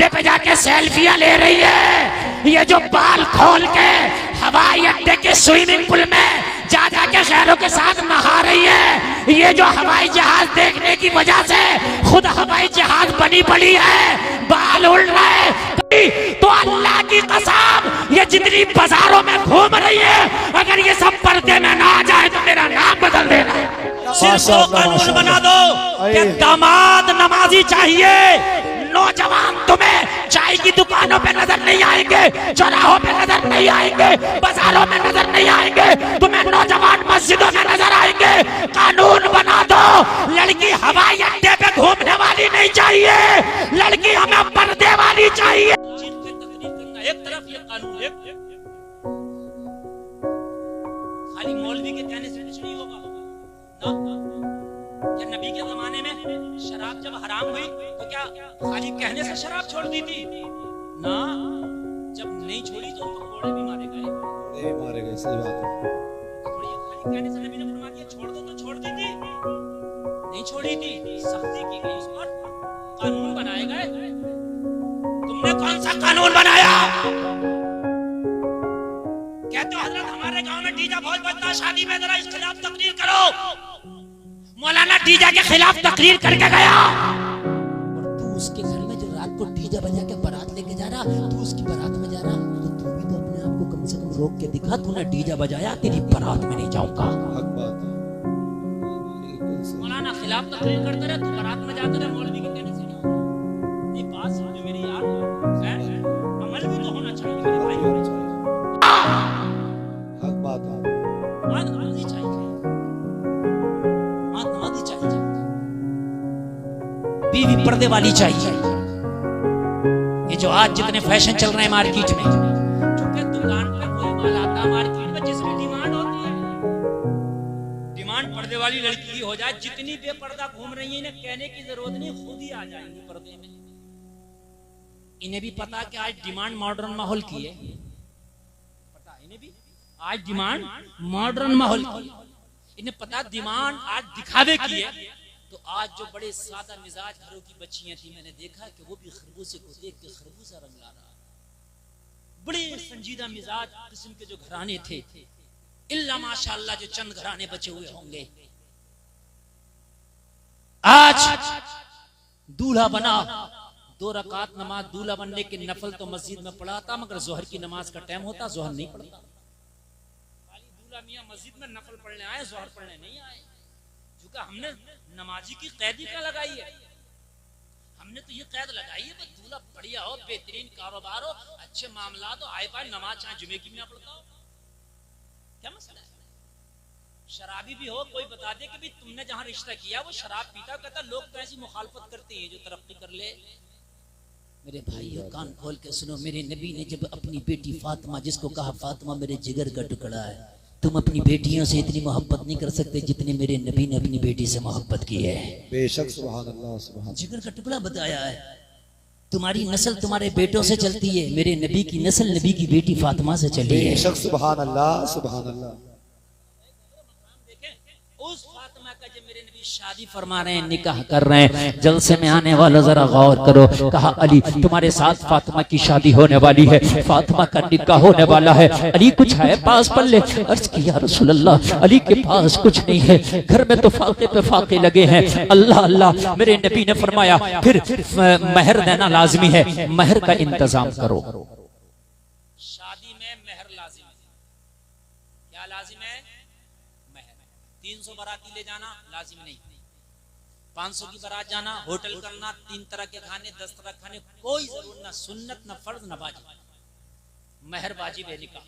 अड्डे पे जाके सेल्फियां ले रही है, ये जो बाल खोल के हवाई अड्डे के स्विमिंग पूल में जा के खैरों के साथ नहा रही है, ये जो हवाई जहाज देखने की वजह से खुद हवाई जहाज बनी पड़ी है, बाल उड़ रहा है, तो अल्लाह की कसम ये जितनी बाजारों में घूम रही है, अगर ये सब पर्दे में ना आ जाए तो मेरा नाम बदल देना। सिर्फ वो कानून बना दो कि दामाद नमाजी चाहिए। नौजवान तुम्हें चाय की दुकानों पे नजर नहीं आएंगे, चौराहों पे नजर नहीं आएंगे, बाजारों में नजर नहीं आएंगे, तुम्हें नौजवान मस्जिदों में नजर आएंगे। कानून बना दो, लड़की हवाई अड्डे पे घूमने वाली नहीं चाहिए, लड़की हमें पर्दे वाली चाहिए। एक तरफ ये कानून, खाली मौलवी के कहने से कुछ नहीं होगा ना। क्या नबी के जमाने में शराब जब हराम हुई तो क्या खाली कहने से शराब छोड़ दी थी ना? जब नहीं छोड़ी तो उनको घोड़े भी मारे गए, सही बात है। खाली कहने से नबी ने फरमा दिया छोड़ दो तो छोड़ दी थी, नहीं छोड़ी थी, सख्ती की गई, उस पर कानून बनाए गए। तुमने कौन सा कानून बनाया? कहते हो हजरत हमारे गांव में डीजे बहुत बजता है, शादी में जरा इसके खिलाफ तकरीर करो। मौलाना डीजे के खिलाफ तकरीर करके गया, और तू उसके घर में जो रात को डीजे बजा के बारात लेके जा रहा, तू उसकी बारात में जा रहा, तो तू भी तो अपने आप को कम से कम रोक के दिखा, तूने डीजे बजाया, तेरी बारात में नहीं जाऊंगा। मौलाना खिलाफ तकरीर करते रहे, तू बारात में जाते रहे, मौलवी के कहने से नहीं होगा। ये बात समझो मेरी यार, अमल भी तो होना चाहिए मेरे भाई, हक बात है। बीवी पर्दे वाली चाहिए। ये जो आज जितने फैशन चल रहे हैं मार्केट में, क्योंकि दुकान पे कोई माल आता मार्केट में जिसकी डिमांड होती है, डिमांड पर्दे वाली लड़की की हो जाए। जितनी बेपर्दा घूम रही है इन्हें कहने की जरूरत नहीं, खुद ही आ जाएंगी पर्दे में। इन्हें भी पता कि आज डिमांड मॉडर्न माहौल की है, पता इन्हें भी आज डिमांड मॉडर्न माहौल की, इन्हें पता डिमांड आज दिखावे की है। तो आज जो बड़े सादा मिजाज घरों की बच्चियां थी, मैंने देखा कि वो भी खरबूजे को देख के खरबूजा रंग ला रहा। बड़े संजीदा मिजाज किस्म के जो घराने थे, इल्ला माशाअल्लाह जो चंद घराने बचे हुए होंगे। आज दूल्हा बना, 2 रकात नमाज दूल्हा बनने के नफल तो मस्जिद में पढ़ा था, मगर जोहर की नमाज का टाइम होता, जोहर नहीं पढ़ता। दूल्हा मियां मस्जिद में नफल पढ़ने आए, जोहर पढ़ने नहीं आए। हमने नमाजी की कैद ही क्या लगाई है? हमने तो ये कैद लगाई है दूल्हा बढ़िया हो, बेहतरीन कारोबार हो, अच्छे मामला हो, आए पाए नमाज चाहे जुमे की भी ना पढ़ता हो। क्या मसला है? शराबी भी हो, कोई बता दे कि भी तुमने जहां रिश्ता किया वो शराब पीता, कहता लोग तो ऐसी मुखालफत करते हैं जो तरक्की कर ले। मेरे भाइयों कान खोल के सुनो, मेरे नबी ने जब अपनी बेटी फातिमा, जिसको कहा फातिमा मेरे जिगर का टुकड़ा है, तुम अपनी बेटियों से इतनी मोहब्बत नहीं कर सकते जितनी मेरे नबी ने अपनी बेटी से मोहब्बत की है। बेशक सुभान अल्लाह, सुभान। जिगर का टुकड़ा बताया है। तुम्हारी नस्ल तुम्हारे बेटों से चलती है, मेरे नबी की नस्ल नबी की बेटी फातिमा से चली है। बेशक सुभान अल्लाह, सुभान अल्लाह। उस फातिमा का जब मेरे नबी शादी फरमा रहे हैं, निकाह कर रहे हैं, जलसे में आने वाला जरा गौर करो। कहा अली तुम्हारे साथ फातिमा की शादी होने वाली है, फातिमा का निकाह होने वाला है, अली कुछ है पास पल्ले? अर्ज किया रसूल अल्लाह अली के पास कुछ नहीं है, घर में तो फाके पे फाके लगे हैं। अल्लाह अल्लाह, मेरे नबी ने फरमाया फिर महर देना लाजमी है, महर का इंतजाम करो। शादी में महर लाजिम है। क्या लाजिम है? 300 बाराती ले जाना लाजिम नहीं, 500 की बारात जाना, होटल करना, 3 तरह के खाने, 10 तरह खाने, कोई जरूर ना, सुन्नत ना फर्ज ना वाजिब। महर वाजिब है निकाह।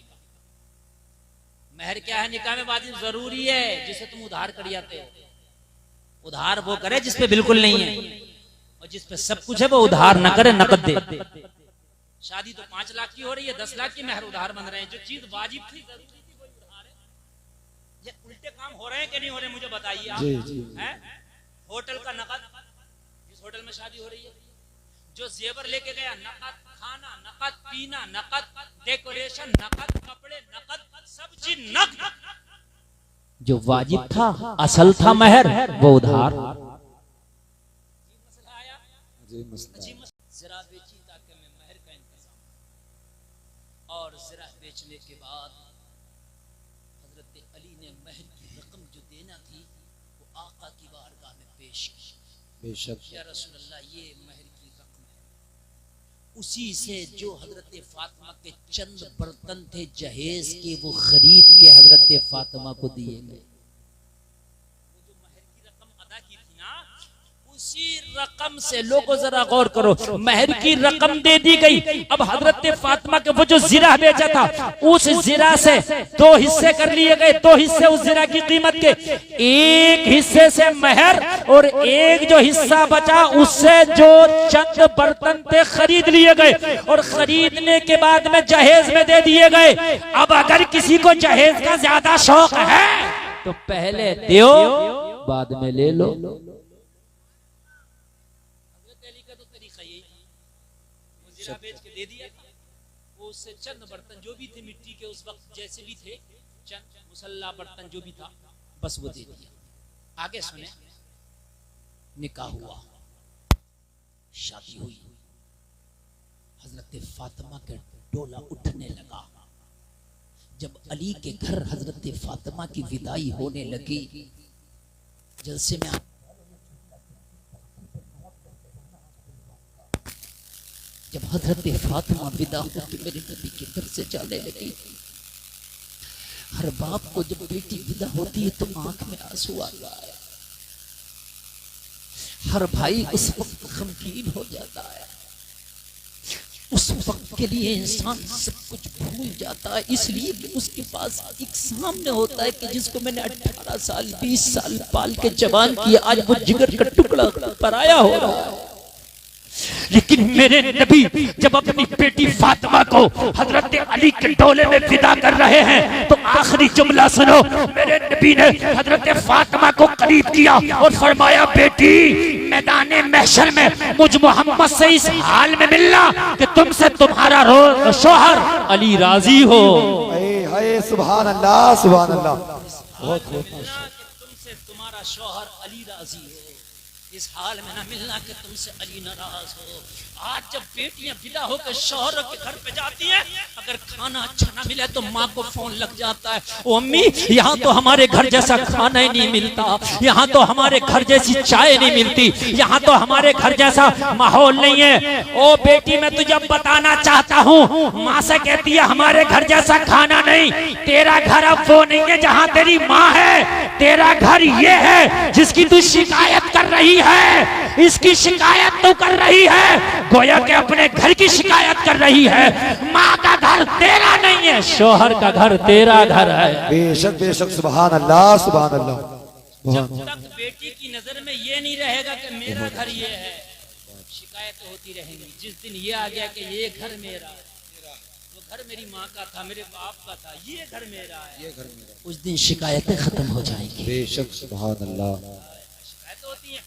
महर क्या है? निकाह में वाजिब जरूरी है, जिसे तुम उधार कर जाते हो। उधार वो करे जिसपे बिल्कुल नहीं है, और जिसपे सब कुछ है वो उधार ना करे, नकद दे। शादी तो 5 लाख की हो रही है, 10 लाख की महर उधार बन रहे हैं। जो चीज वाजिब थी जरूरी थी वही उधार है। ये उल्टे काम हो रहे हैं कि नहीं हो रहे मुझे बताइए आप। हैं? होटल का नकद, जिस होटल में शादी हो रही है, जो जेवर लेके गया नकद, खाना नकद, पीना नकद, डेकोरेशन नकद, कपड़े नकद, सब चीज नकद। जो वाजिब था, असल था महर, वो उधार। जरा बेची ताकि मैं महर का इंतजाम, और ज़रा बेचने के बाद हजरत अली ने महर की रकम जो देना थी वो आका की बारगाह में पेश की। बेशक या रसूल अल्लाह, ये महर की रकम है। उसी से जो हजरत फातिमा के चंद बर्तन थे जहेज के, वो खरीद के हजरत फातिमा को दिए गए। वो जो महर की रकम अदा की थी ना, उसी रकम से, लोगों जरा गौर करो, महर की रकम दे दी गई। अब हजरत फातिमा के वो जो जीरा बेचा था, उस जीरा से दो हिस्से कर लिए गए। दो हिस्से उस जीरा की कीमत के, एक हिस्से से महर और एक जो हिस्सा बचा उससे जो चंद बर्तन थे खरीद लिए गए, और खरीदने के बाद में जहेज में दे दिए गए। अब अगर किसी को जहेज का ज्यादा शौक है तो पहले दो, बाद में ले लो। बेच के दे दिया, वो उससे चंद बर्तन जो भी थे मिट्टी के उस वक्त जैसे भी थे, चंद मुसल्ला बर्तन जो भी था, बस वो दे दिया। आगे सुने, निकाह हुआ, शादी हुई, हजरत फातिमा के डोला उठने लगा। जब अली के घर हजरत फातिमा की विदाई होने लगी, जलसे में जब हजरत फातिमा विदा होकर मेरे नबी के घर से जाने लगी, हर बाप को जब बेटी विदा होती है तो आंख में आंसू आता है। हर भाई उस वक्त गमगीन हो जाता है। उस वक्त के लिए इंसान सब कुछ भूल जाता है, इसलिए कि उसके पास एक सामने होता है कि जिसको मैंने 18 साल 20 साल पाल के जवान किया, आज वो जिगर का टुकड़ा पराया हो रहा है। लेकिन मेरे नबी जब अपनी बेटी फातिमा को हजरत अली के डोले में विदा कर रहे हैं तो आखिरी जुमला सुनो। मेरे नबी ने हजरत फातिमा को करीब किया और फरमाया, बेटी मैदाने महशर में मुझ मोहम्मद से इस हाल में मिलना कि तुमसे तुम्हारा शोहर अली राजी हो। हाय सुभान अल्लाह, सुभान अल्लाह। तुमसे तुम्हारा शोहर अली राजी हो, इस हाल में ना मिलना कि तुमसे अली नाराज हो। आज जब बेटियां विदा होकर शौहर के घर पे जाती हैं, अगर खाना अच्छा ना मिले तो माँ को फोन लग जाता है, ओ अम्मी यहाँ तो हमारे घर जैसा खाना ही नहीं मिलता, यहाँ तो हमारे घर जैसी चाय नहीं मिलती, यहाँ तो हमारे घर जैसा माहौल नहीं है। ओ बेटी मैं तुझे बताना चाहता हूँ, माँ से कहती है हमारे घर जैसा खाना नहीं। तेरा घर अब वो नहीं है जहाँ तेरी माँ है, तेरा घर ये है जिसकी तू शिकायत कर रही है। इसकी शिकायत तो कर रही है, गोया के अपने घर की शिकायत कर रही है। माँ का घर तेरा नहीं है, शोहर का घर तेरा घर है। बेशक बेशक, सुभान अल्लाह, सुभान अल्लाह। जब तक बेटी की नजर में ये नहीं रहेगा कि मेरा घर ये है, शिकायत होती रहेंगी। जिस दिन ये आ गया कि ये घर मेरा, वो घर मेरी माँ का था, मेरे बाप का था, ये घर मेरा है, ये घर मेरा, उस दिन शिकायतें खत्म हो जाएंगी। बेशक सुभान अल्लाह। शिकायतें होती हैं,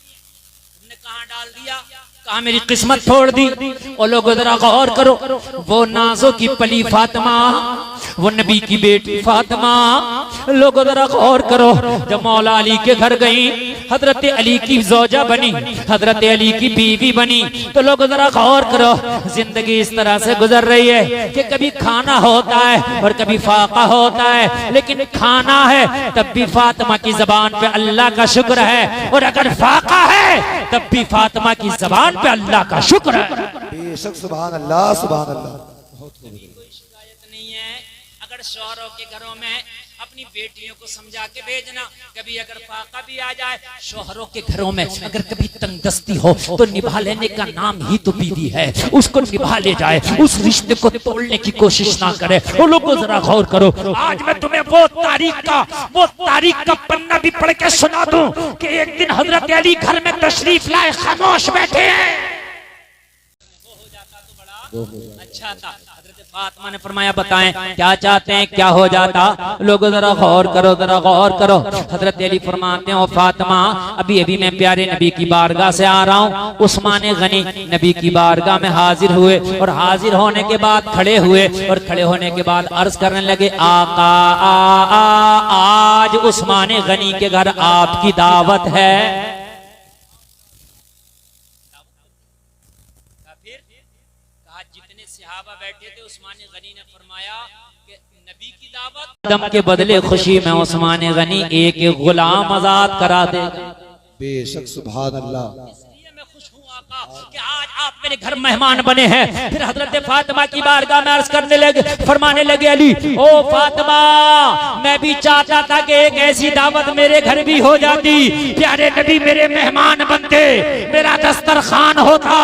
तुमने कहाँ डाल दिया, कहाँ मेरी किस्मत तोड़ दी। और लोगों जरा गौर करो, वो नाजों की पली फातिमा, वो नबी की बेटी फातिमा, लोगों जरा गौर करो, जब मौला अली के घर गई, हजरत अली की जोजा बनी, हजरत अली की बीवी बनी, तो लोगों जरा गौर करो, जिंदगी इस तरह से गुजर रही है कि कभी खाना होता है और कभी फाका होता है, लेकिन खाना है तब भी फातिमा की जबान पे अल्लाह का शुक्र है, और अगर फाका है तब भी फातिमा की जबान पे अल्लाह का शुक्र है। बेशक सुभान अल्लाह, सुभान अल्लाह। कोई शिकायत नहीं है। अगर शौहरों के घरों में अपनी बेटियों को समझा के भेजना, कभी अगर फाका भी आ जाए, शौहरों के घरों में अगर कभी तंगदस्ती हो तो निभा लेने का नाम ही तो बीवी है, उसको निभा ले जाए, उस रिश्ते को तोड़ने की कोशिश ना करे। वो लोगों जरा गौर करो, आज मैं तुम्हें वो तारीख का पन्ना भी पढ़ के सुना दूं कि एक दिन हजरत अली घर में तशरीफ लाए, खामोश बैठे हैं। वो हो जाता तो बड़ा अच्छा था। फातिमा ने फरमाया, बताएं क्या चाहते हैं, क्या हो जाता। लोगों जरा गौर करो, जरा गौर करो। हजरत अली फरमाते हैं, ओ फातिमा अभी अभी मैं प्यारे नबी की बारगाह से आ रहा हूँ। उस्मान गनी नबी की बारगाह में हाजिर हुए, और हाजिर होने के बाद खड़े हुए, और खड़े होने के बाद अर्ज करने लगे, आका आज उस्मान गनी के घर आपकी दावत है। कहा जितने सहाबा बैठे थे उस्मान गनी ने फरमाया कि नबी की दावत दम के बदले खुशी में उस्मान गनी एक गुलाम आजाद करा देगा। बेशक सुभान अल्लाह। इसलिए मैं खुश हूँ आका कि आज आप मेरे घर मेहमान बने हैं। फिर हजरत फातिमा की बारगाह में अर्ज करने लगे, फरमाने लगे अली ओ फातिमा, मैं भी चाहता था कि एक ऐसी दावत मेरे घर भी हो जाती, प्यारे नबी मेरे मेहमान बनते, मेरा दस्तरखान होता,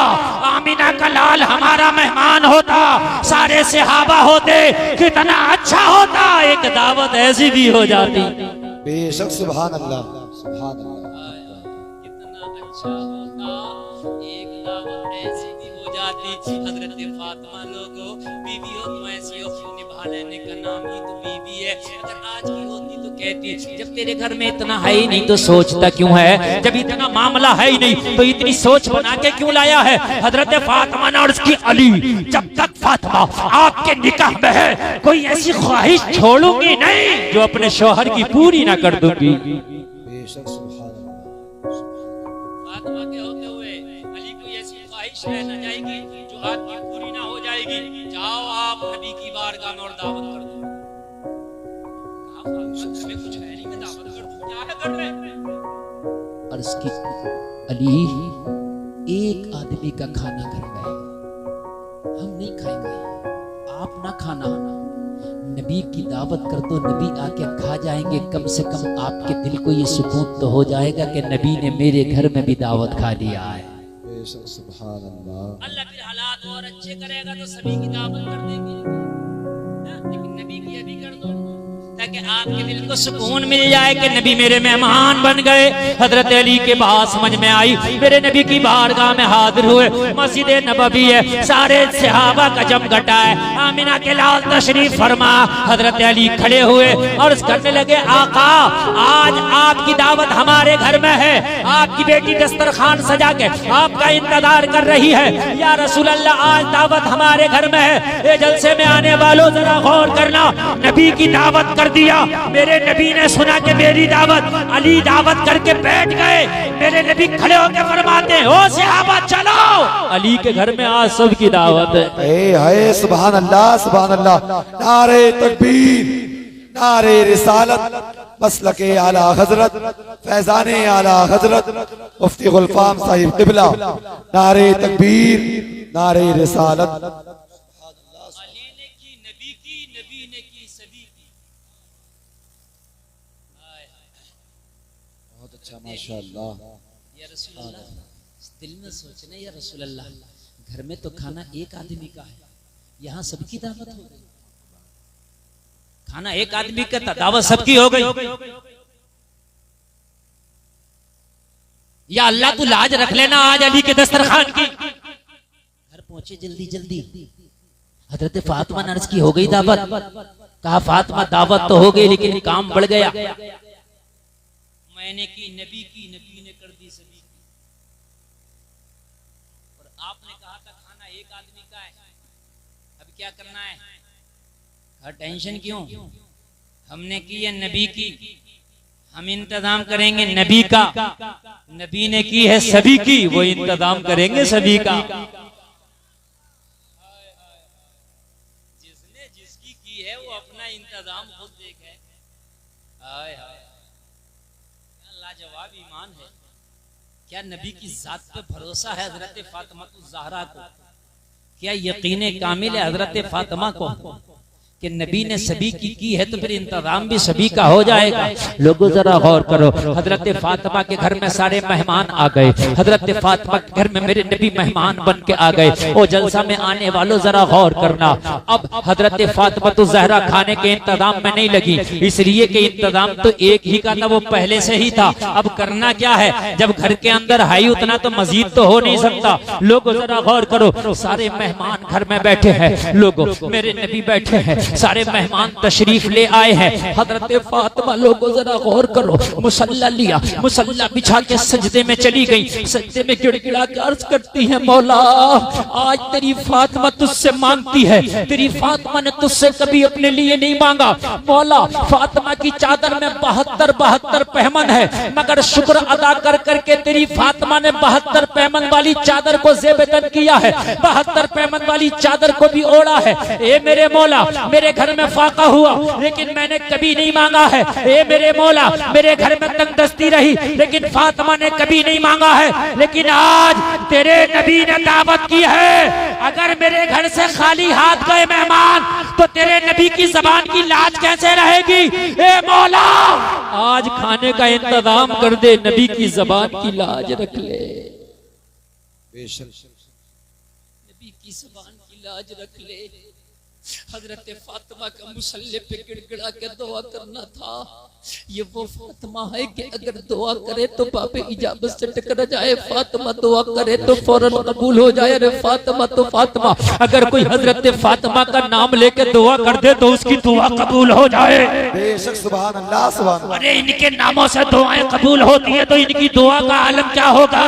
आमिना का लाल हमारा मेहमान होता, सारे सहाबा होते, कितना अच्छा होता, एक दावत ऐसी भी हो जाती। बेशक सुभान अल्लाह सुभान अल्लाह। कितना अच्छा होता, एक दावत ऐसी भी हो जाती। हजरत फातिमा लोगो बीवी हो तुम ऐसी हो, निभा लेने का नाम ही तो बीवी है। अगर आज की होती तो कहती जब तेरे घर में इतना है ही नहीं तो सोचता क्यों है, जब इतना मामला है ही नहीं तो इतनी सोच बना के क्यों लाया है। हजरत फातिमा ने अर्ज की अली जब तक फातिमा आपके निकाह में है कोई ऐसी ख्वाहिश छोड़ूंगी नहीं जो अपने शौहर की पूरी ना कर दूंगी। बेशक सुभान अल्लाह। फातिमा के होते हुए अली कोई ऐसी ख्वाहिश रह न जाएगी जो आपकी पूरी ना हो जाएगी। जाओ आप नबी की बारगाह में और दावत कर दो। में कुछ है नहीं, मैं दावत कर दूं, क्या है कर रहे हैं? अर्ज की अली एक आदमी का खाना घर में है, हम नहीं खाएंगे, आप ना खाना, नबी की दावत कर दो, नबी आके खा जाएंगे, कम से कम आपके दिल को ये सुकून तो हो जाएगा कि नबी ने मेरे घर में भी दावत खा लिया है। बेशक सुभान अल्लाह। अल्लाह फिर हालात और अच्छे करेगा तो सभी की दावत कर देंगे, लेकिन नबी की अभी कर दो ताकि आपके दिल को सुकून मिल जाए कि नबी मेरे मेहमान बन गए। हजरत अली के बात समझ में आई, मेरे नबी की बारगाह में हाजिर हुए, मस्जिद नबवी है, सारे सहाबा का जमघटा है, आमिना के लाल तशरीफ फरमा। हजरत अली खड़े हुए और करने लगे आका आज आपकी दावत हमारे घर में है, आपकी बेटी दस्तरखान सजा के आपका इंतजार कर रही है। या रसूल अल्लाह आज दावत हमारे घर में है, ये जलसे में आने वालों जरा गौर करना, नबी की दावत कर दिया, मेरे नबी ने सुना कि मेरी दावत, अली दावत करके बैठ गए, मेरे नबी खड़े होकर फरमाते हैं ओ सहाबा चलो, अली के घर में आज सबकी दावत है। हाय सुभान अल्लाह सुभान अल्लाह। नारे तकबीर, नारे रिसालत, मसलके आला हजरत, फैजाने आला हजरत, मुफ्ती गुलफाम साहिब किबला, नारे तकबीर, नारे रिसालत। माशाअल्लाह। या रसूल अल्लाह, दिल में सोचना या रसूल अल्लाह, घर में तो खाना एक आदमी का है, यहाँ सबकी दावत हो गई, खाना एक आदमी का था, दावत सबकी हो गई। या अल्लाह तू लाज रख लेना आज अली के दस्तरखान की। घर पहुंचे जल्दी जल्दी, हजरत फातिमा ने अर्ज की हो गई दावत, कहा फातिमा दावत तो हो गई लेकिन काम बढ़ गया, मैंने की नबी ने कर दी सभी की, और आपने कहा था खाना एक आदमी का है, अब क्या करना है? कहा टेंशन क्यों, हमने की है नबी की, हम इंतजाम करेंगे नबी का, नबी ने की है सभी की, वो इंतजाम करेंगे सभी का। जिसने जिसकी की है वो अपना इंतजाम खुद देखे। हाय हाय, लाजवाब ईमान है, क्या नबी की जात पे भरोसा है हजरत फातिमा ज़हरा को, क्या यकीन कामिल है हजरत फातिमा को कि नबी ने सभी की है तो फिर इंतजाम भी सभी का हो जाएगा। लोगों जरा गौर करो, हजरत फातिमा के घर में सारे मेहमान आ गए, हजरत फातिमा के घर में मेरे नबी मेहमान बन के आ गए। ओ जलसा में आने वालों जरा गौर करना, अब हजरत फातिमा तो ज़हरा खाने के इंतजाम में नहीं लगी, इसलिए कि इंतजाम तो एक ही का था, वो पहले से ही था। अब करना क्या है, जब घर के अंदर है उतना तो मजीद तो हो नहीं सकता। लोगों जरा गौर करो, सारे मेहमान घर में बैठे हैं, लोगों मेरे नबी बैठे हैं, सारे मेहमान तशरीफ ले आए हैं। हजरत फातिमा, लोगों जरा गौर करो, मुसल्ला लिया, मुसल्ला बिछा के सजदे में चली गई। सजदे में गिड़गिड़ा के अर्ज करती है, मौला आज तेरी फातिमा तुझसे मांगती है, तेरी फातिमा ने तुझसे कभी अपने लिए नहीं मांगा। मौला फातिमा की चादर में 72 पहमन है, मगर शुक्र अदा कर करके तेरी फातिमा ने 72 पहमन वाली चादर को ज़ेबतन किया है, 72 पहमन वाली चादर को भी ओढ़ा है। ए मेरे मौला, मेरे घर में फाका हुआ लेकिन मैंने कभी नहीं मांगा है। ए मेरे मौला, मेरे घर में तंगदस्ती रही लेकिन फातिमा ने कभी नहीं मांगा है। लेकिन आज तेरे नबी ने दावत की है, अगर मेरे घर से खाली हाथ गए मेहमान तो तेरे नबी की जबान की लाज कैसे रहेगी। ए मौला आज खाने का इंतजाम कर दे, नबी की जबान की लाज रख ले, नबी की ज़ुबान की लाज रख ले। हजरत फातिमा का मुसल्ले पे गिड़गिड़ा के दुआ करना था। ये वो फातिमा है कि अगर दुआ करे तो बाबे इजाबत से टकरा जाए, फातिमा दुआ करे तो फौरन कबूल हो जाए। अरे फातिमा तो फातिमा, अगर कोई हजरत फातिमा का नाम लेके दुआ कर दे तो उसकी दुआ कबूल हो जाए। बेशक, सुभान अल्लाह, सुभान अल्लाह। अरे इनके नामों से दुआएं कबूल होती है तो इनकी दुआ का आलम क्या होगा।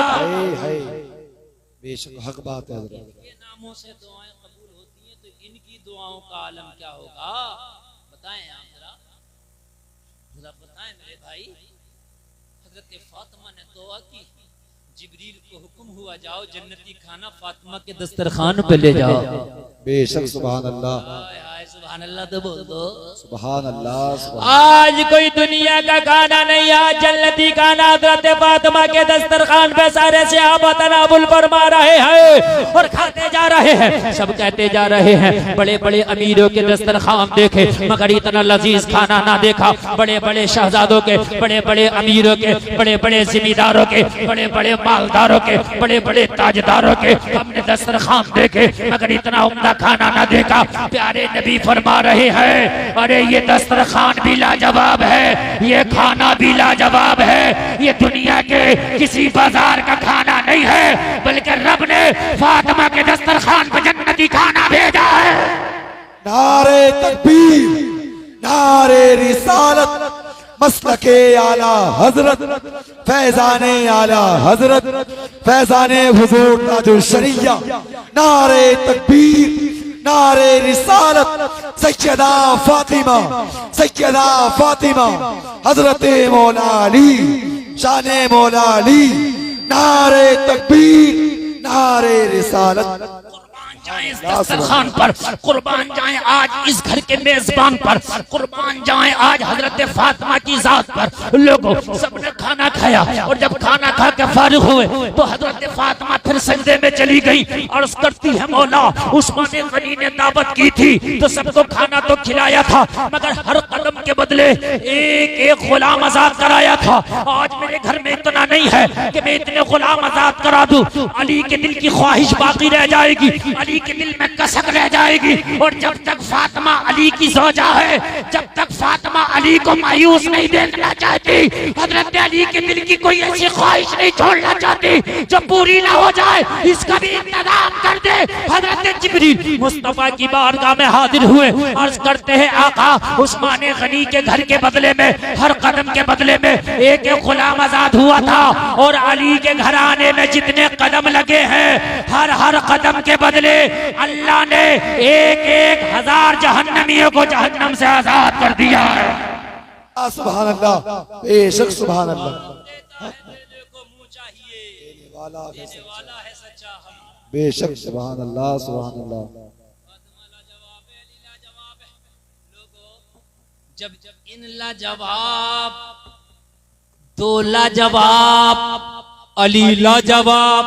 बेशक हक बात है। इनके नामों से दुआएं कबूल होती हैं तो इनकी दुआओं का आलम क्या होगा। बताएं आप जरा बताएं मेरे भाई। हजरत फातिमा ने दुआ की, जिब्रील को हुक्म हुआ जाओ जन्नती खाना फातिमा के दस्तरखान पे ले जाओ। बेशक, सुभान अल्लाह, सुभान अल्लाह तो बोल दो सुभान अल्लाह। आज कोई दुनिया का खाना नहीं, आज जन्नती खाना हजरत फातिमा के दस्तरखान पे सारे सहाबा तनावुल फरमा रहे हैं और खाते जा रहे हैं। सब कहते जा रहे हैं बड़े बड़े अमीरों के दस्तरखान देखे मगर इतना लजीज खाना ना देखा। बड़े बड़े शहजादों के, बड़े बड़े अमीरों के, बड़े बड़े जिम्मेदारों के, बड़े बड़े मालदारों के, बड़े बड़े ताजदारों के हमने दस्तरखान देखे मगर इतना उम्दा खाना ना देखा। प्यारे नबी फरमा रहे हैं, अरे ये दस्तरखान भी लाजवाब है, ये खाना भी लाजवाब है, ये दुनिया के किसी बाजार का खाना नहीं है बल्कि रब ने फातिमा के दस्तरखान पर जन्नती खाना भेजा है। नारे तकबीर, नारे रिसालत, मसलके आला हजरत, फैजाने आला हजरत, फैजाने हुजूर ताजुल शरिया। नारे तकबीर, नारे रिसालत, सैयदा फातिमा, सैयदा फातिमा, हजरत मौला अली, शाने मौला अली। नारे तकबीर, नारे रिसालत। इस दस्तरखान पर कुर्बान जाएं आज इस घर के मेजबान पर, कुर्बान जाएं आज हजरत फातिमा की जात पर। लोगों सबने खाना खाया और जब खाना खा के फारिग हुए तो हजरत फातिमा फिर सजदे में चली गई और करती है, मौला उस्मान गनी ने दावत की थी तो सबको खाना तो खिलाया था मगर हर कदम के बदले एक एक गुलाम आजाद कराया था। आज मेरे घर में इतना नहीं है कि मैं इतने गुलाम आजाद करा दूं। अली के दिल की ख्वाहिश बाकी रह जाएगी, अली के दिल में कसक रह जाएगी। और जब तक फातिमा अली की ज़ौजा है, जब तक फातिमा अली को मायूस नहीं देखना चाहती, हजरत अली के दिल की कोई ऐसी ख्वाहिश नहीं छोड़ना चाहती जो पूरी ना हो जाए, इसका भी इंतजाम कर दे। हजरत जिब्रील मुस्तफा की बारगाह में हाजिर हुए, अर्ज करते हैं आका उस्मान गनी के घर के बदले में, हर कदम के बदले में एक एक गुलाम आजाद हुआ था और अली के घराने में जितने कदम लगे हैं हर हर कदम के बदले अल्लाह ने एक एक हजार जहन्नमियों को जहन्नम से आजाद कर दिया है। सुभान अल्लाह, बेशक सुभान अल्लाह। बेशक सुभान अल्लाह, सुभान अल्लाह। जब इन लाजवाब, दो लाजवाब, अली लाजवाब,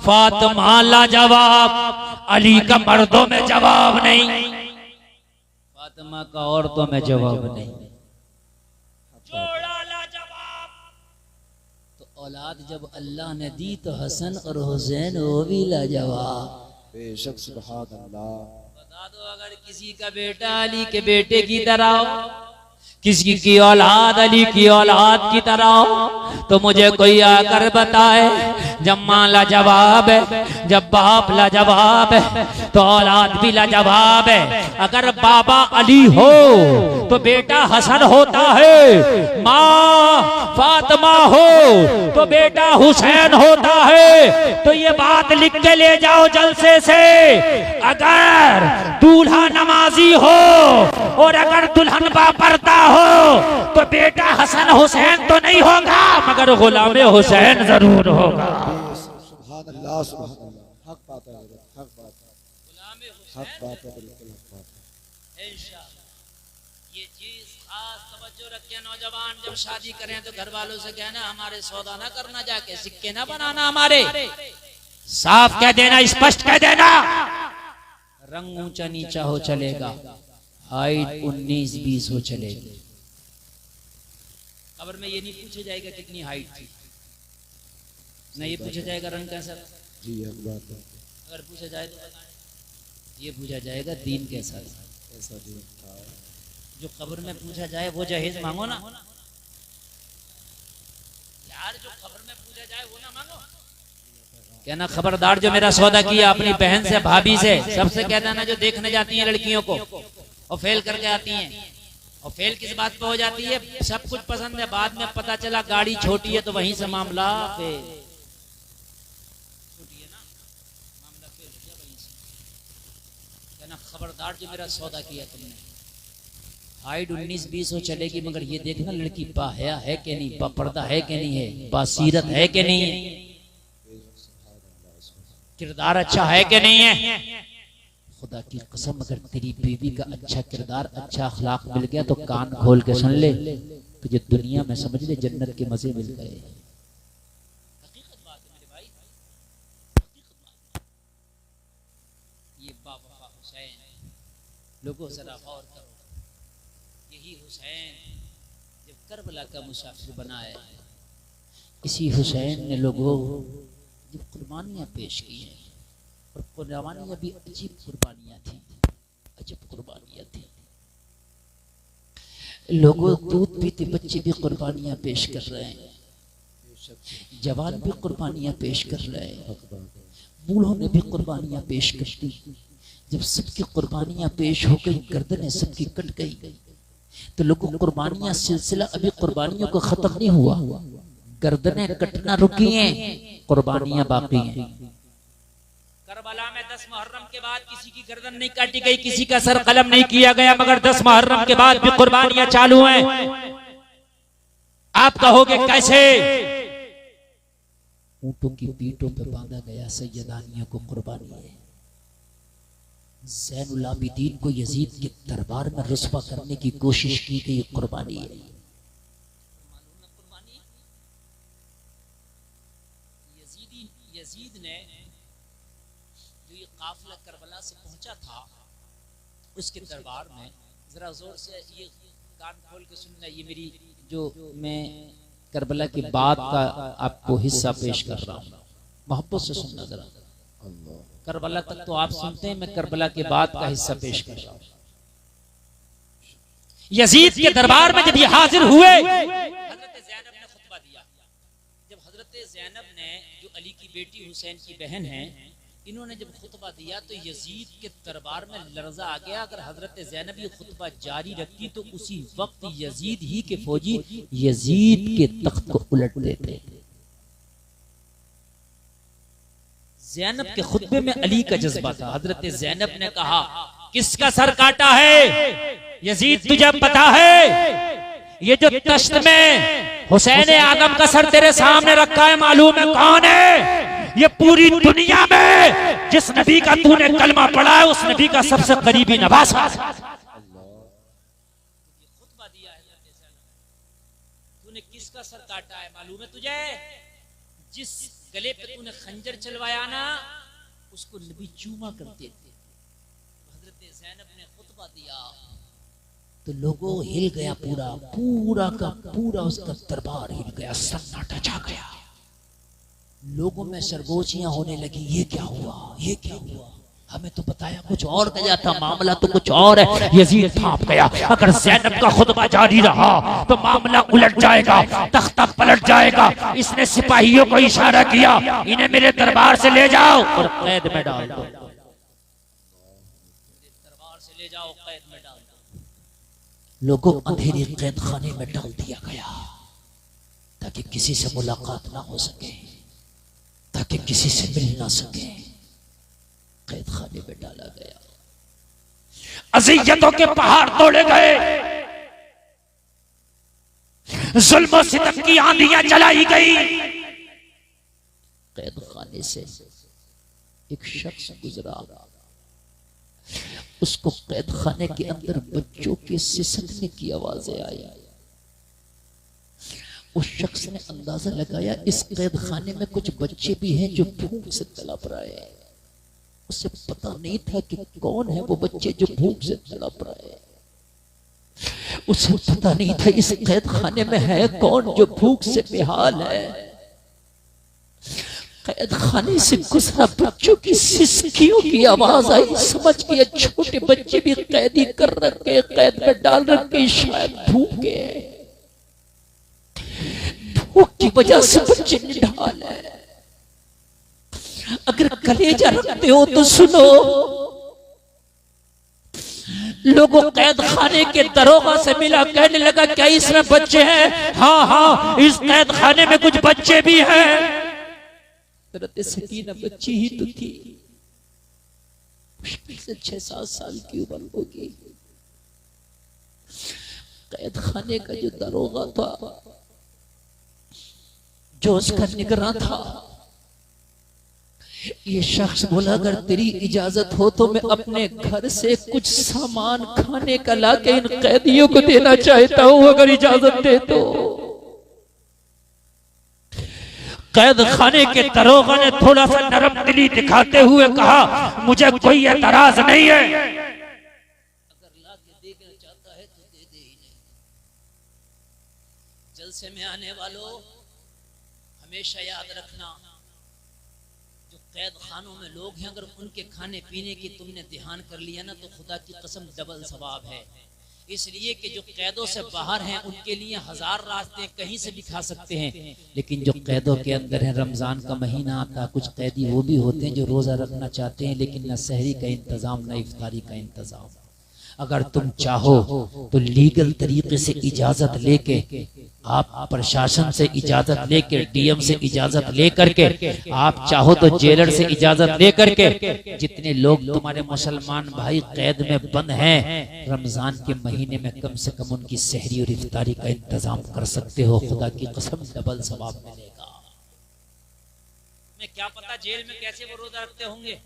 फातिमा लाजवाब, अली का मर्दों में जवाब नहीं, फातिमा का औरतों में जवाब नहीं, जोड़ा लाजवाब। तो औलाद जब अल्लाह ने दी तो हसन और हुसैन वो भी लाजवाब। बेशक सुभान अल्लाह। बता दो अगर किसी का बेटा अली के बेटे की तरह हो, किसी की औलाद अली की औलाद की तरह हो तो मुझे कोई आकर बताए। जब माँ लाजवाब है, जब बाप लाजवाब है, तो औलाद भी लाजवाब है। अगर बाबा अली हो तो बेटा हसन होता है, माँ फातिमा हो तो बेटा हुसैन होता है। तो ये बात लिख के ले जाओ जलसे से। अगर दूल्हा नमाजी हो और अगर दुल्हन बापरता हो तो बेटा हसन हुसैन तो नहीं होगा, मगर गुलाम हुसैन जरूर होगा। सुभान अल्लाह, सुभान अल्लाह। हक बात है, हक बात है, हक बात है, बिल्कुल हक बात है। ये चीज खास तवज्जो रखें नौजवान, जब शादी करें तो घर वालों से कहना हमारे सौदा ना करना, जाके सिक्के ना बनाना हमारे। साफ कह देना, स्पष्ट कह देना। रंग ऊंचा नीचा हो चलेगा, हाइट 19-20 हो चलेगी। खबर में ये नहीं पूछा जाएगा कितनी हाइट थी, न ये पूछा जाएगा रंग कैसा। जी हक बात है। अगर पूछा जाए तो ये पूछा जाएगा दीन कैसा ऐसा भी जो खबर में पूछा जाए वो जहेज मांगो ना यार, जो खबर में पूछा जाए वो ना मांगो। कहना खबरदार जो मेरा सौदा किया अपनी बहन से, भाभी से, सबसे कह देना जो देखने जाती हैं लड़कियों को और फेल करके आती हैं। और फेल किस बात पे हो जाती है, सब कुछ पसंद है, बाद में पता चला गाड़ी छोटी है तो वहीं से मामला फेल। छोटी है ना, मामला फेल हो गया वहीं से। कहना खबरदार जो मेरा सौदा किया तुमने। हाइट 19-20 हो चलेगी, मगर ये देखना लड़की बाहया है कि नहीं, बापर्दा है कि नहीं है, बासीरत है कि नहीं है, किरदार अच्छा है कि नहीं है। खुदा की कसम अगर तेरी बीवी का अच्छा किरदार, अच्छा अखलाक मिल गया तो कान खोल के सुन ले, तुझे दुनिया में समझ ले जन्नत के मजे मिल गए। हकीकत बात है मेरे भाई, हकीकत बात। ये बावफा हुसैन, लोगों जरा गौर करो, यही हुसैन जब करबला का मुसाफिर बनाए, इसी हुसैन ने लोगों जब कुर्बानियां पेश की हैं, और कुर्बानियां भी अजीब कुर्बानियां थी, अजीब कुर्बानियां थी। लोगों दूध पीते बच्चे भी कुर्बानियां पेश कर रहे हैं, जवान भी कुर्बानियां पेश कर रहे हैं, बूढ़ों ने भी कुर्बानियां पेश कर दी। जब सबकी कुर्बानियां पेश हो गई, गर्दनें सबकी कट गई, तो लोगों कुर्बानियां सिलसिला अभी कुर्बानियों को खत्म नहीं हुआ, गर्दनें कटना रुकी हैं, कुर्बानियां बाकी हैं। करबला में 10 मुहर्रम के बाद किसी की गर्दन नहीं काटी गई, किसी का सर कलम नहीं किया गया, मगर 10 मुहर्रम के बाद भी कुर्बानियां चालू हैं। आप कहोगे कैसे? ऊंटों की पीठों पर बांधा गया सैयदानियों को कुर्बानी है। ज़ैनुल आबिदीन को यजीद के दरबार में रुस्वा करने की कोशिश की गई, कुर्बानी है। यजीद ने जो ये काफिला करबला से पहुंचा था उसके दरबार में, जरा जोर से ये कान खोल के सुनना, ये मेरी जो मैं करबला के बाद का आपको हिस्सा पेश कर रहा हूँ, मोहब्बत से सुनना जरा। करबला तक तो आप सुनते हैं, मैं करबला के बाद का हिस्सा पेश कर रहा हूँ। यजीद के दरबार में जब ये हाजिर हुए, हजरत ज़ैनब ने खुतबा दिया। जब हजरत ज़ैनब ने, जो अली की बेटी हुसैन की बहन है, इन्होंने जब खुतबा दिया तो यजीद के दरबार में लर्जा आ गया। अगर हजरत ज़ैनब ये खुतबा जारी रखती तो उसी वक्त यजीद ही के फौजी यजीद के तख्त को उलट देते। ज़ैनब के खुतबे में अली का जज्बा था। हजरत ज़ैनब ने कहा, किसका सर काटा है यजीद, तुझे पता है? ये जो तश्त में हुसैन आदम का सर तेरे सामने रखा है, मालूम है कौन है? ये पूरी दुनिया में जिस नबी का तूने कलमा पढ़ा है उस नबी का सबसे करीबी नवासा। खुतबा दिया है, तूने किसका सर काटा है मालूम है तुझे? जिस गले पे तूने खंजर चलवाया ना, उसको नबी चूमा करते थे। हजरत ज़ैनब ने खुतबा दिया तो लोगों हिल गया, पूरा का पूरा उसका दरबार हिल गया, सन्नाटा छा गया। लोगों में सरगोशियां होने लगी, ये क्या हुआ, ये क्या हुआ? हमें तो बताया कुछ और गया था, मामला तो कुछ और है। यजीद भाप गया, अगर ज़ैनब का खुतबा जारी रहा तो मामला उलट जाएगा, तख्ता पलट जाएगा। इसने सिपाहियों को इशारा किया, इन्हें मेरे दरबार से ले जाओ और कैद में डाल दो, दरबार से ले जाओ, कैद में डाल दो। लोगों अंधेरे कैद खाने में डाल दिया गया ताकि किसी से मुलाकात ना हो सके, ताकि किसी से मिल ना सके। कैद खाने में डाला गया, अज़ियतों के पहाड़ तोड़े गए, जुल्म और सितम की आंधियां चलाई गई। कैद खाने से एक शख्स गुजरा, उसको कैद खाने के अंदर बच्चों के सिसकने की आवाजें आई। उस शख्स ने अंदाजा लगाया इस कैद खाने में कुछ बच्चे भी हैं जो भूख से तड़प रहे हैं। उसे पता नहीं था कि कौन है वो बच्चे जो भूख से तड़प रहे हैं। उसे पता नहीं था इस कैद खाने में है कौन जो भूख से बेहाल है। कैद खाने से गुजरा, बच्चों की सिसकियों की आवाज आई, समझ गया छोटे बच्चे भी कैदी कर रखे, कैद में डाल रखे, शायद भूखे, भूख की वजह से बच्चे निढाल है। अगर कलेजा रखते हो तो सुनो, लोगों कैद खाने के दरोगा से मिला, कहने लगा क्या इसमें बच्चे हैं? हाँ हाँ, इस कैद खाने में कुछ बच्चे भी हैं। हज़रत सकीना बच्ची ही तो थी, मुश्किल से 6-7 साल की उम्र होगी। कैद खाने का जो दरोगा था, जो उसका निगरान था, ये शख्स बोला अगर तेरी इजाजत हो तो मैं अपने घर से कुछ सामान खाने का लाके इन कैदियों को देना चाहता हूं, अगर इजाजत दे तो। कैद खाने के दरोगा ने थोड़ा सा नरम दिली दिखाते हुए कहा मुझे कोई एतराज नहीं है, अगर लाके देना चाहता है तो दे दे। जलसे में आने वालों हमेशा याद रखना, कैद खानों में लोग हैं, अगर उनके खाने पीने की तुमने ध्यान कर लिया ना तो खुदा की कसम डबल सवाब है। इसलिए कि जो कैदों से बाहर हैं उनके लिए 1000 रास्ते कहीं से भी खा सकते हैं, लेकिन जो कैदों के अंदर हैं, रमजान का महीना आता, कुछ कैदी वो भी होते हैं जो रोजा रखना चाहते हैं लेकिन न सहरी का इंतजाम न इफ्तारी का इंतजाम। अगर तुम चाहो तो लीगल तरीके से इजाजत लेके, आप प्रशासन से इजाजत लेकर, डीएम से इजाजत लेकर के, आप चाहो तो जेलर से इजाजत लेकर के, जितने लोग तुम्हारे मुसलमान भाई कैद में बंद हैं, रमजान के महीने में कम से कम उनकी सहरी और इफ्तारी का इंतजाम कर सकते हो। खुदा की कसम डबल सवाब मिलेगा। मैं क्या पता जेल में कैसे वो रोजा रखते होंगे,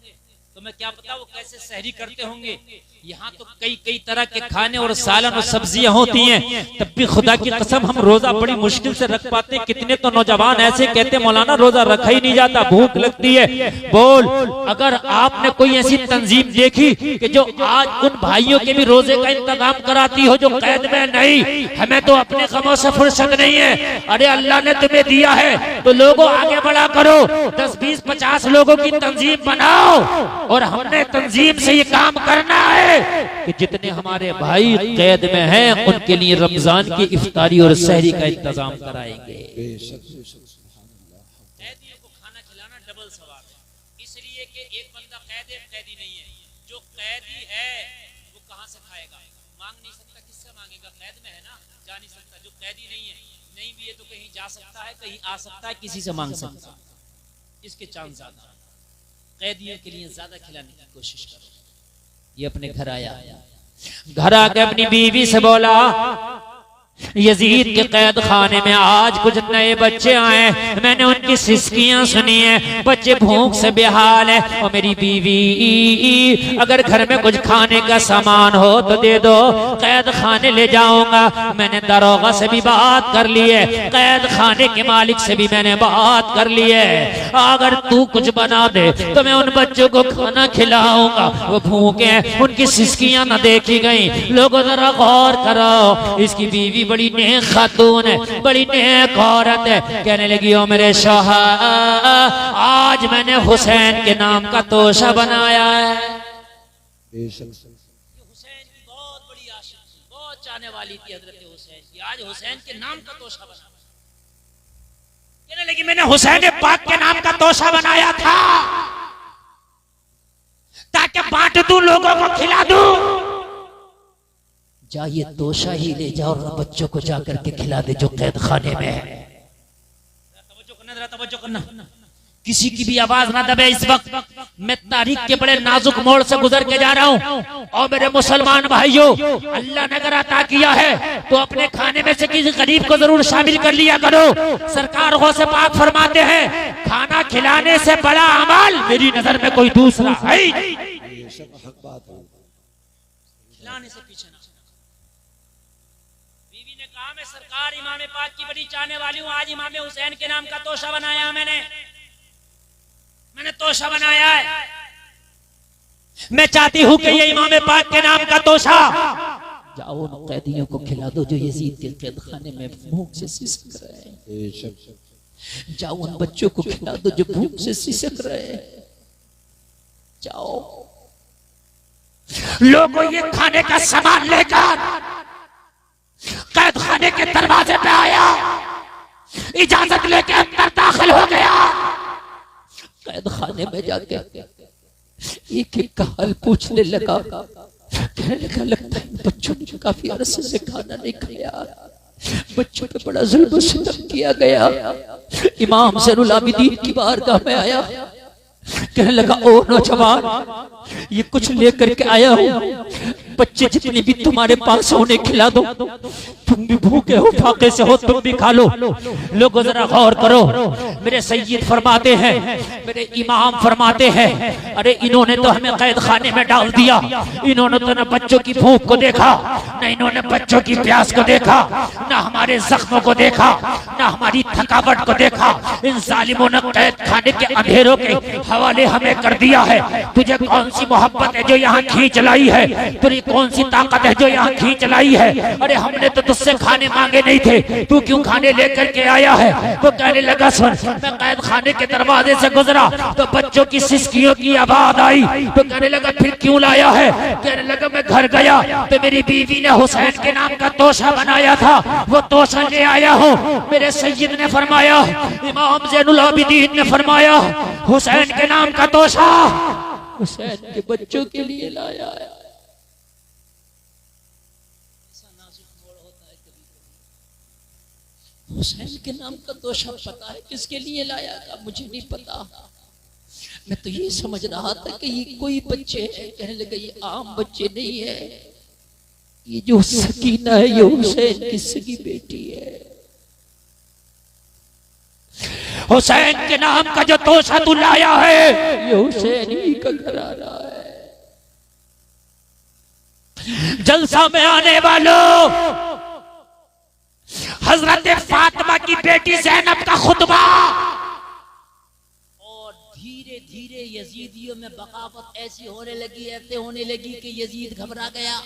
तो मैं क्या पता वो कैसे सहरी करते होंगे। यहाँ तो कई तरह के खाने और सालन और सब्जियां होती हैं, तब भी खुदा की कसम हम रोजा बड़ी मुश्किल से रख पाते। कितने तो नौजवान ऐसे कहते मौलाना रोजा रखा ही नहीं जाता, भूख लगती है। बोल, अगर आपने कोई ऐसी तंजीम देखी कि जो आज उन भाइयों के भी रोजे का इंतजाम कराती हो जो कैद में, नहीं, हमें तो अपने गमों से फुर्सत नहीं है। अरे अल्लाह ने तुम्हें दिया है तो लोगों आगे बढ़ा करो, 10, 20, 50 लोगों की तंजीम बनाओ, और हमने तंजीम से ये काम करना है कि जितने हमारे भाई कैद में हैं उनके लिए रमजान की इफ्तारी और सहरी का इंतजाम कराएंगे। कैदियों को खाना खिलाना डबल सवाब है, इसलिए कि एक बंदा कैदी नहीं है, जो कैदी है वो कहां से खाएगा? मांग नहीं सकता, किससे मांगेगा? कैद में है ना, जा नहीं सकता। जो कैदी नहीं भी है तो कहीं जा सकता है, कहीं आ सकता है, किसी से मांग सकता है, इसके चांस ज्यादा। कैदियों के लिए ज्यादा खिलाने की कोशिश करो। ये अपने घर आया, घर आके अपनी बीवी से बोला यजीद के कैद खाने में आज कुछ नए बच्चे आए, मैंने उनकी सिसकियां सुनी है, बच्चे भूख से बेहाल है, और मेरी बीवी अगर घर में कुछ खाने का सामान हो तो दे दो, कैद खाने ले जाऊंगा। मैंने दरोगा से भी बात कर ली है, कैद खाने के मालिक से भी मैंने बात कर ली है, अगर तू कुछ बना दे तो मैं उन बच्चों को खाना खिलाऊंगा। वो भूखे हैं, उनकी सिसकियां न देखी गई। लोगों जरा गौर करो, इसकी बीवी बड़ी नेक खातून है, बड़ी नेक औरत है। कहने लगी ओ मेरे शौहर, आज मैंने हुसैन के नाम का तोशा बनाया है। हुसैन की बहुत बड़ी आशिक थी, बहुत चाहने वाली थी हजरत हुसैन की। आज हुसैन के नाम का तोशा बना। कहने लगी मैंने हुसैन पाक के नाम का तोशा बनाया था ताकि बांट दूं, लोगों को खिला दूं। जा ये तोशा ही ले जाओ और बच्चों को जाकर के खिला दे जो कैद खाने में है। तवज्जो करना, किसी की भी आवाज ना दबे। इस वक्त मैं तारीख के बड़े नाजुक मोड़ से गुजर के जा रहा हूँ। और मेरे मुसलमान भाइयों, अल्लाह ने अगर अता किया है तो अपने खाने में से किसी गरीब को जरूर शामिल कर लिया करो। सरकार गौसे पाक फरमाते हैं, खाना खिलाने से बड़ा अमल मेरी नजर में कोई दूसरा है। खिलाने से पीछे ना। बीवी ने कहा मैं सरकार इमाम पाक की बड़ी चाहने वाली हूँ, आज इमाम हुसैन के नाम का तोशा बनाया मैंने तोशा बनाया है। मैं चाहती हूं कि ये इमाम पाक के नाम का तोशा जाओ उन कैदियों को खिला दो जो यजीद के कैद खाने में भूख से सिसक रहे हैं। जाओ उन बच्चों को खिला दो जो भूख से सिसक रहे हैं। जाओ। लोगों ये खाने का सामान लेकर कैद खाने के दरवाजे पे आया, इजाजत लेके अंदर दाखिल हो गया। कैद खाने में जाके एक एक का हाल पूछने लगा। कहने लगा लगता है बच्चों ने काफी अरसे से खाना नहीं खाया, बच्चों पे बड़ा जुल्म सितम किया गया। इमाम ज़ैनुल आबिदीन की बारगाह में आया। कहने लगा ओ नौजवान, ये कुछ लेकर के आया हूँ, बच्चे जितने भी तुम्हारे पास हो उन्हें खिला दो। तुम भी भूखे हो, फाके से हो, तुम भी खा लो। लोगों जरा गौर करो, मेरे सैयद फरमाते हैं, मेरे इमाम फरमाते हैं, अरे इन्होंने तो हमें कैद खाने में डाल दिया। इन्होंने तो न बच्चों की भूख को देखा, न इन्होंने बच्चों की प्यास को देखा, न हमारे जख्मों को देखा, न हमारी थकावट को देखा। इन जालिमों ने कैद खाने के अंधेरों के हवाले हमें कर दिया है। तुझे कौन सी मोहब्बत है जो यहाँ खींच लाई है? तेरी कौन सी ताकत है जो यहाँ खींच लाई है? अरे हमने तो तुझसे खाने मांगे नहीं थे, तू क्यों खाने लेकर के आया है? तो कहने लगा सुन, मैं कैद खाने के दरवाजे से गुजरा तो बच्चों की सिसकियों की आवाज आई। तो कहने लगा फिर क्यों लाया है? कहने लगा मैं घर गया तो मेरी बीवी ने हुसैन के नाम का तोशा बनाया था, वो तोशा ले आया हूँ। मेरे सैयद ने फरमाया, इमाम ज़ैनुल आबिदीन ने फरमाया, हुसैन के नाम का तोशा हुसैन के बच्चों के लिए लाया है। हुसैन के नाम का तोशा पता है किसके लिए लाया था? मुझे नहीं पता। मैं तो ये समझ रहा था कि ये कोई बच्चे हैं। कहने लगा ये आम बच्चे नहीं है, ये जो सकीना है ये हुसैन की सगी बेटी है। हुसैन के नाम का जो तोशा तू लाया है ये हुसैन ही का घराना है। जलसा में आने वालों, हजरत फातिमा की बेटी ज़ैनब का खुतबा। और धीरे धीरे यजीदियों में बगावत ऐसी होने लगी, ऐसे होने लगी कि यजीद घबरा गया।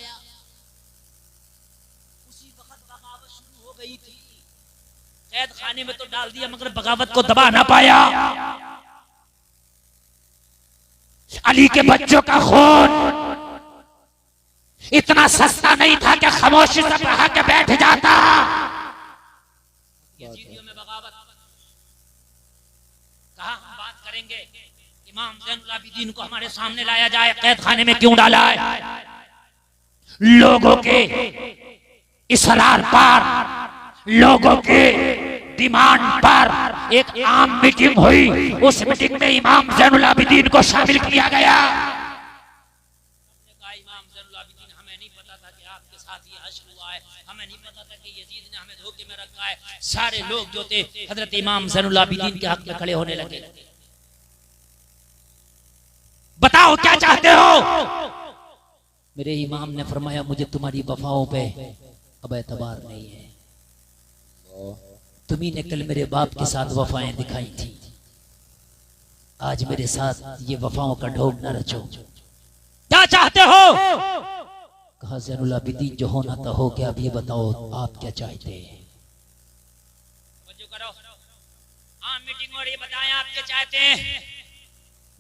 उसी वक्त बगावत शुरू हो गई थी। कैद खाने में तो डाल दिया मगर बगावत को दबा ना पाया। अली के बच्चों का खून इतना सस्ता नहीं था कि खामोशी से बहा के बैठ जाता। यजीदियों में बगावत कहा हम बात करेंगे। इमाम ज़ैनुल आबिदीन को हमारे सामने लाया जाए, कैद खाने में क्यों डाला है? लोगों के इसरार पर, लोगों के डिमांड पर एक आम मीटिंग हुई। उस मीटिंग में इमाम ज़ैनुल आबिदीन को शामिल किया गया। इमाम ज़ैनुल आबिदीन, हमें नहीं पता था कि आपके साथ ये हश्र हुआ है, हमें नहीं पता था कि यजीद ने हमें धोखे में रखा है। सारे लोग जो थे हजरत इमाम ज़ैनुल आबिदीन के हक में खड़े होने लगे। बताओ क्या चाहते हो? मेरे इमाम ने फरमाया मुझे तुम्हारी वफाओं पे अब एतबार नहीं है। तुम्ही ने कल मेरे बाप के साथ वफाएं दिखाई थी, आज मेरे साथ ये वफाओं का ढोंग न रचो। क्या चाहते हो? कहा ज़ैनुल आबिदीन जो होना था हो गया, अब ये बताओ आप क्या चाहते हैं? मीटिंग हो रही है, बताएं आप क्या चाहते हैं?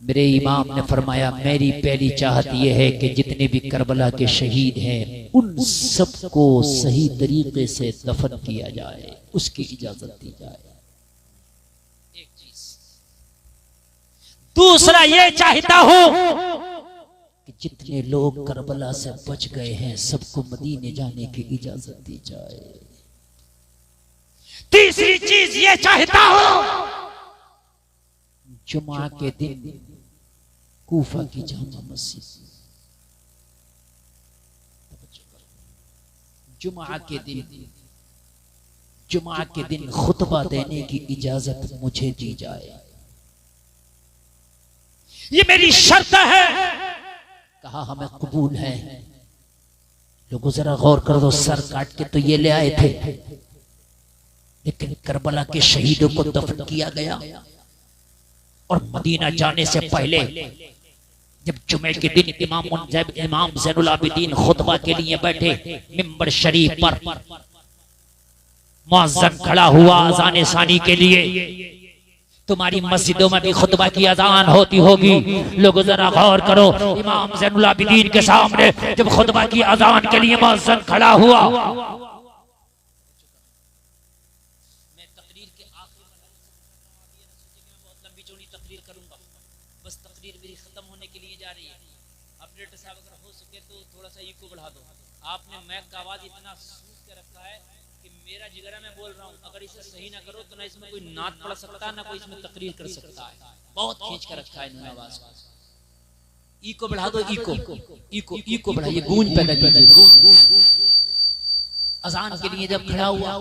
मेरे इमाम ने फरमाया मेरी पहली चाहत यह है कि जितने भी करबला के शहीद हैं उन सबको सही तरीके से दफन किया जाए, उसकी इजाजत दी जाए। एक चीज। दूसरा ये चाहता हूं कि जितने लोग करबला से बच गए हैं सबको मदीने जाने की इजाजत दी जाए। तीसरी चीज ये चाहता हूं जुमा के दिन कूफा की जामा मस्जिद, जुमा के दिन खुतबा देने की इजाजत मुझे दी जाए, ये मेरी शर्त है। कहा हमें कबूल है। लोगों जरा गौर कर दो, सर काट के तो ये ले आए थे, लेकिन करबला के शहीदों को दफन किया गया और मदीना जाने से पहले जब जुमे के दिन इमाम ज़ैनुल आबिदीन खुतबा के लिए बैठे, मिंबर शरीफ पर मुअज्जिन खड़ा हुआ अज़ान सानी के लिए। तुम्हारी मस्जिदों में भी खुतबा की अजान होती होगी, लोगों जरा गौर करो, इमाम ज़ैनुल आबिदीन के सामने जब खुतबा की अजान के लिए मुअज्जिन खड़ा हुआ, आपने मैक का आवाज इतना सूख के रखा है कि मेरा जिगरा में बोल रहा हूँ, अगर इसे सही ना करो तो ना इसमें कोई नात पढ़ सकता, ना कोई इसमें तकरीर कर सकता है। बहुत खींच कर रखा है इन्होंने आवाज। इको बढ़ा दो, इको इको इको बढ़ाइए, गूंज पैदा कीजिए। अजान के लिए जब खड़ा हुआ,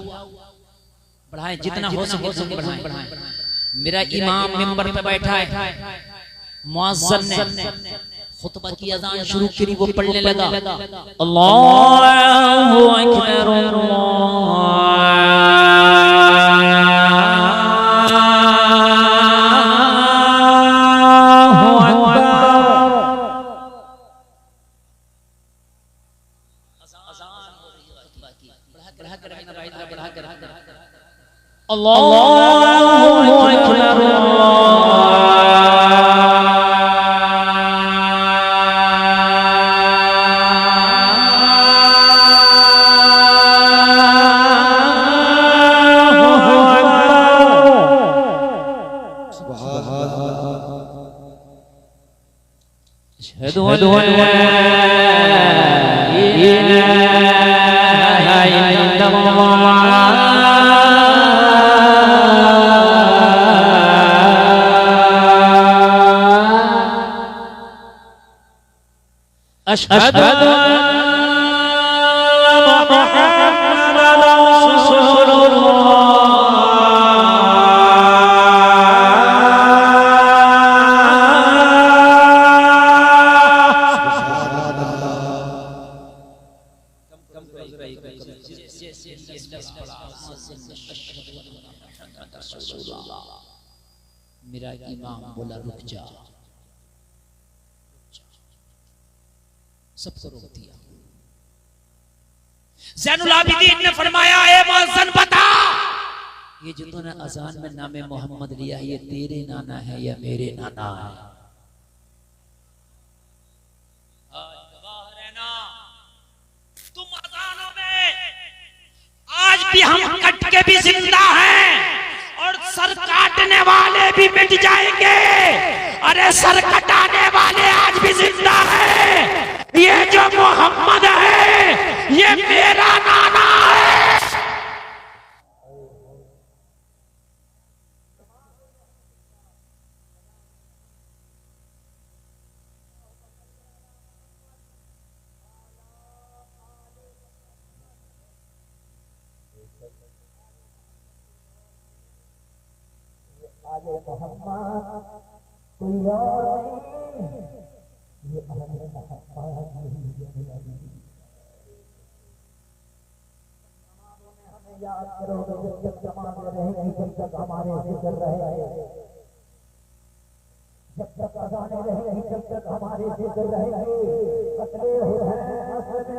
बढ़ाएं जितना हो सके बढ़ाएं। मेरा इमाम मिंबर पे बैठा है, मुअज्जिन ने खुतबा की अज़ान शुरू करी, वो पढ़ने लगा अल्लाहु अकबर अल्लाहु अकबर अशहदु मेरा इमाम बोला रुक जा, सबको रोक दिया। ज़ैनुल आबिदीन ने फरमाया ए मुअज्जिन बता, ये जो तूने अजान में नामे मोहम्मद लिया ये तेरे नाना है या मेरे नाना है? तुम अजानों में आज भी हम कट के भी जिंदा हैं और सर काटने वाले भी मिट जाएंगे। अरे सर कटाने वाले आज भी जिंदा हैं। ये जो मोहम्मद है ये मेरा नाना है। आगे मोहम्मद कोई और नहीं, ये हमें याद करोगे जब जब जमाने रहेंगे, जब जब हमारे जिक्र रहेंगे, जब जब अज़ानें रहेंगी, जब जब हमारे जिक्र रहेंगे। कत्ले हुसैन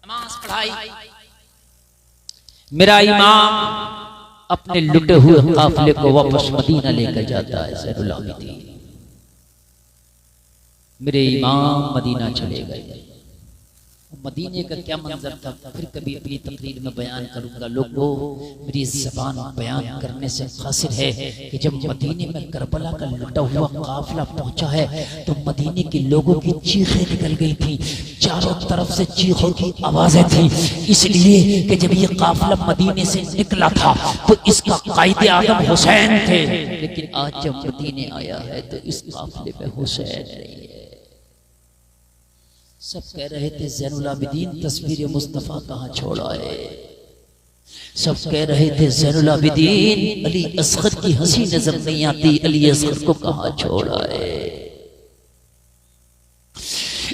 नमाज पढ़ाई। मेरा इमाम अपने लुटे हुए काफिले को वापस मदीना लेकर जाता है। ज़ैनुल आबिदीन मेरे इमाम मदीना चले गए। मदीने का क्या मंजर था फिर कभी अपनी तकरीर में बयान करूंगा। लोगों, मेरी ज़बान बयान करने से कासिर है कि जब मदीने में करबला का लुटा हुआ काफिला पहुंचा है तो मदीने के लोगों की चीखें निकल गई थी, चारों तरफ से चीखों की आवाजें थी। इसलिए कि जब ये काफिला मदीने से निकला था तो इसका कायदे आज़म हुसैन थे, लेकिन आज जब मदीने आया है तो इस काफिले में हुसैन नहीं है। सब कह रहे थे ज़ैनुल आबिदीन तस्वीर मुस्तफ़ा कहाँ छोड़ा है। सब कह रहे थे ज़ैनुल आबिदीन अली असगर की हंसी नजर नहीं आती, अली असगर को कहाँ छोड़ा है।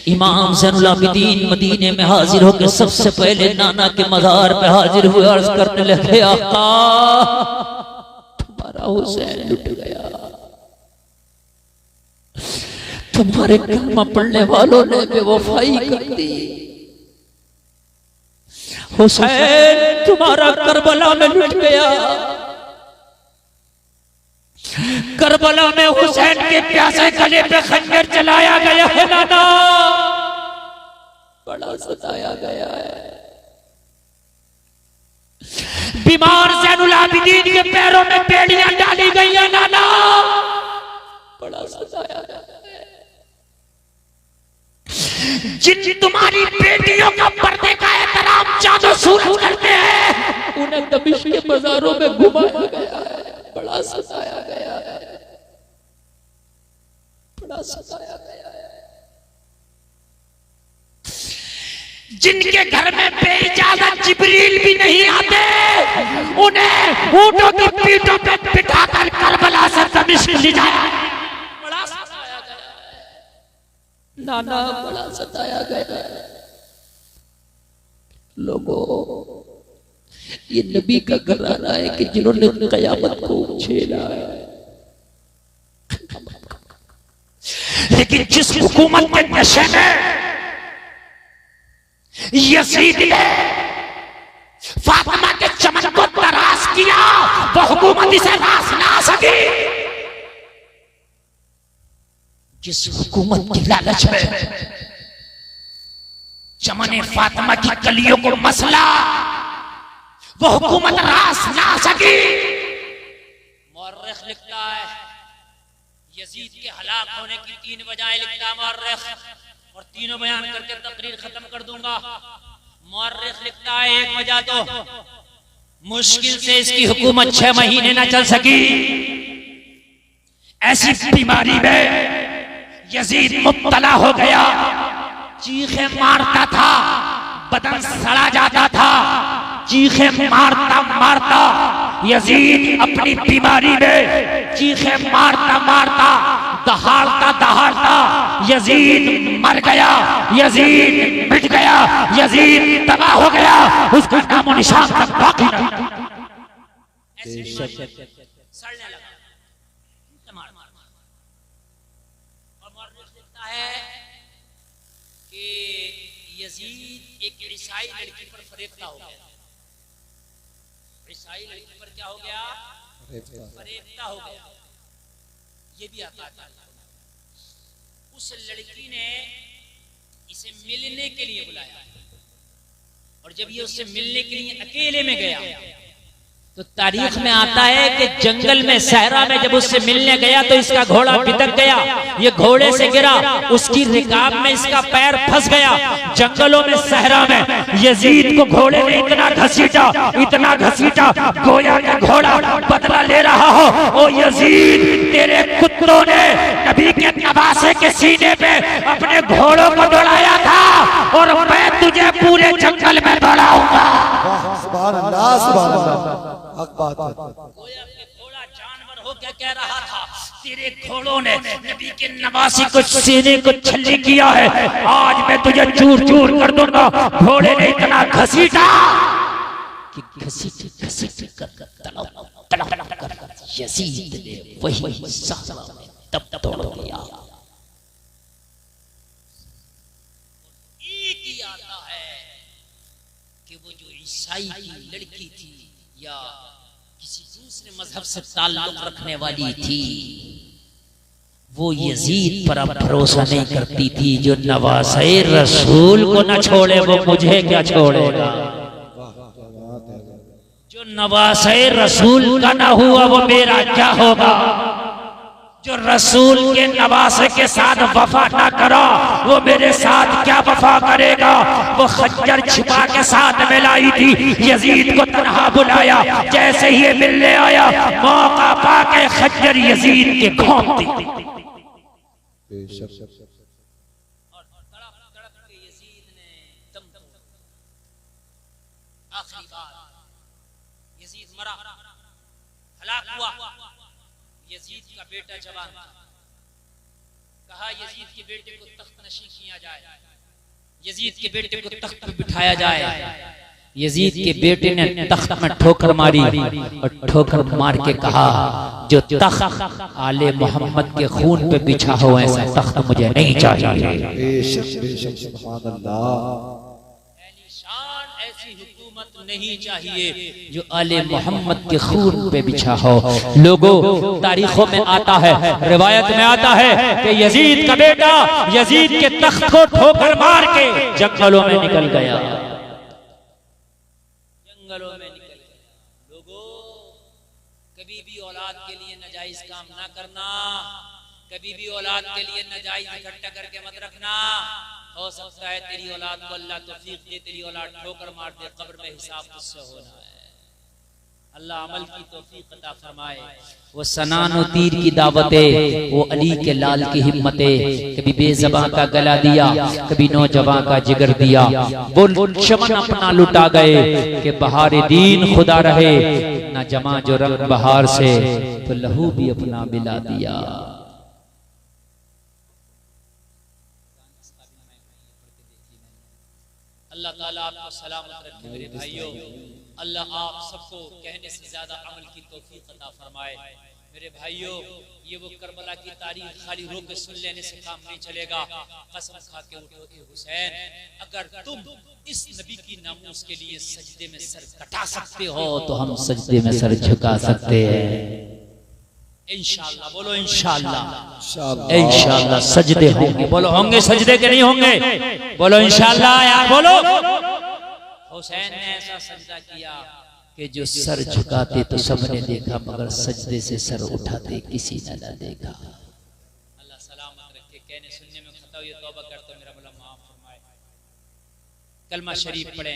इमाम ज़ैनुल आबिदीन मदीने में हाजिर होकर सबसे पहले नाना के मज़ार पे हाजिर हुए, अर्ज करने लगे आका तुम्हारा हुसैन लुट गया, तुम्हारे कलमा पढ़ने वालों ने बेवफाई कर दी। हुसैन तुम्हारा करबला में लुट गया। करबला में हुसैन के प्यासे गले पे खंजर चलाया गया है नाना, बड़ा सताया गया है। बीमार ज़ैनुल आबिदीन के पैरों में बेड़ियां डाली गई है नाना, बड़ा सताया गया है। जिन तुम्हारी बेटियों का पर्दे का एहतराम चाँद सूरज करते हैं उन्हें दमिश्क के बाजारों में घुमाया गया है, बड़ा सताया गया है, बड़ा सताया गया है। जिनके घर में बेइजाजत जिब्रील भी नहीं आते उन्हें ऊंटों की पीठों पे बिठाकर करबला से दमिश्क ले जाया, बड़ा सताया गया है नाना, बड़ा सताया गया है। लोगों, ये नबी का घराना है कि जिन्होंने कयामत को झेला है, लेकिन जिस हुकूमत के नशे में यजीद ने फातिमा के चमन को तराश किया वो हुकूमत इसे रास ना सकी। जिस हुकूमत की लालच में चमन फातिमा की कलियों को मसला वो हुकूमत रास ना सकी। मौर्रिख लिखता है यजीद के हलाक होने की 3 वजह लिखता मौर्रिख, और तीनों बयान करके तकरीर खत्म कर दूंगा। मौर्रिख लिखता है एक वजह तो मुश्किल से इसकी हुकूमत 6 महीने ना चल सकी। ऐसी बीमारी में यजीद मुब्तला हो गया, चीखें मारता था, बदन सड़ा जाता था, चीखें मारता मारता यजीद अपनी बीमारी में चीखें मारता मारता दहाड़ता दहाड़ता यजीद मर गया, यजीद मिट गया। गया, यजीद तबाह हो गया, उसका नामो निशान तक बाकी नहीं। सड़ने लगा और मौरख लिखता है कि यजीद एक ईसाई लड़की पर फरेफ्ता हो गया। ईसाई लड़की पर क्या हो गया? फरेफ्ता हो गया। ये भी आता है। उस लड़की ने इसे मिलने के लिए बुलाया और जब ये उससे मिलने के लिए अकेले में गया तो तारीख में आता है कि जंगल में, सहरा में जब उससे मिलने गया तो इसका घोड़ा बिदक गया, ये घोड़े से गिरा, उसकी रिकाब में इसका पैर फंस गया। जंगलों में, सहरा में यजीद को घोड़े ने इतना घसीटा गोया का घोड़ा बदला ले रहा हो। ओ यजीद, तेरे कुत्तों ने नबी के नवासे के सीने पे अपने घोड़ों को दौड़ाया था और मैं तुझे पूरे जंगल में दौड़ाऊंगा। सुभान अल्लाह, सुभान अल्लाह। गोया के घोड़ा जानवर हो क्या कह रहा था, तेरे घोड़ों ने नबी के नवासी को सीने को छल्ली किया है, आज मैं तुझे चूर चूर कर दूंगा। घोड़े ने इतना घसीटा कि घसीट कर यजीद ने वही सहरा में तब तोड़ दिया। एक ही आता है कि वो जो ईसाई की लड़की थी या किसी दूसरे मजहब से ताल्लुक रखने वाली थी, वो यजीद पर अब भरोसा नहीं करती थी। जो नवासे रसूल को न छोड़े वो मुझे क्या छोड़ेगा, जो नवासे रसूल का ना हुआ वो मेरा क्या होगा, जो रसूल के नवासे के साथ वफा ना करा वो मेरे साथ क्या वफा करेगा। वो खच्चर छिपा के साथ में लाई थी, यजीद को तन्हा बुलाया, जैसे ही ये मिलने आया मौका पाके खच्चर यजीद के घोंप दी और तड़प के यजीद ने दम तोड़ा। आखिरी बार यजीद मरा, हलाक हुआ। यजीद का बेटा जवान था, कहा यजीद के बेटे को तख्त नशी किया जाए, यजीद के बेटे को तख्त पर बिठाया जाए। यजीद के बेटे ने तख्त में ठोकर मारी और ठोकर मार के कहा, जो तख्त आले मोहम्मद के खून पे बिछा हो ऐसा तख्त मुझे नहीं चाहिए। ऐसी हुकूमत नहीं चाहिए जो आले मोहम्मद के खून पे बिछा हो। लोगों, तारीखों में आता है, रिवायत में आता है कि यजीद का बेटा यजीद के तख्त को ठोकर मार के जंगलों में निकल गया। जंगलों में निकल गया। लोगों, कभी भी औलाद के लिए नाजायज काम ना करना, कभी भी औलाद के लिए नाजायज इकट्ठा करके मत रखना। हो सकता है तेरी औलाद को अल्लाह तौफीक दे, तेरी औलाद ठोकर मार दे, कब्र में हिसाब तुझसे होना है। अल्लाह अमल की तौफीक अता फरमाए। वो सनान और तीर की दावतें, वो अली के लाल की हिम्मतें, कभी बेज़बां का गला दिया, कभी नौजवान का जिगर दिया। वो चमन अपना लुटा गए कि बहार दीन खुदा रहे, ना जमा जो रंग बहार से तो लहू भी अपना मिला दिया। अल्लाह ताला आपको सलामत रखे मेरे भाइयों। अल्लाह आप सबको कहने से ज्यादा अमल की तौफीक अता फरमाए। मेरे भाइयों, ये वो करबला की तारीख खाली रो के सुन लेने से काम नहीं चलेगा। कसम खा के उठो ए हुसैन, अगर तुम इस नबी की नामूस के लिए सजदे में सर कटा सकते हो तो हम सजदे में सर झुका सकते हैं। इंशाअल्लाह बोलो, इंशाअल्लाह, इंशाअल्लाह सजदे होंगे। बोलो होंगे सजदे के नहीं होंगे? बोलो इंशाअल्लाह यार, बोलो। हुसैन ने ऐसा सजदा किया कि जो सर झुकाते तो सबने देखा, मगर सजदे से सर उठाते किसी ने न देखा। अल्लाह सलामत रखे। कहने सुनने में खता हुई तौबा करता हूं, मेरा भला माफ फरमाए। कलमा शरीफ पढ़े,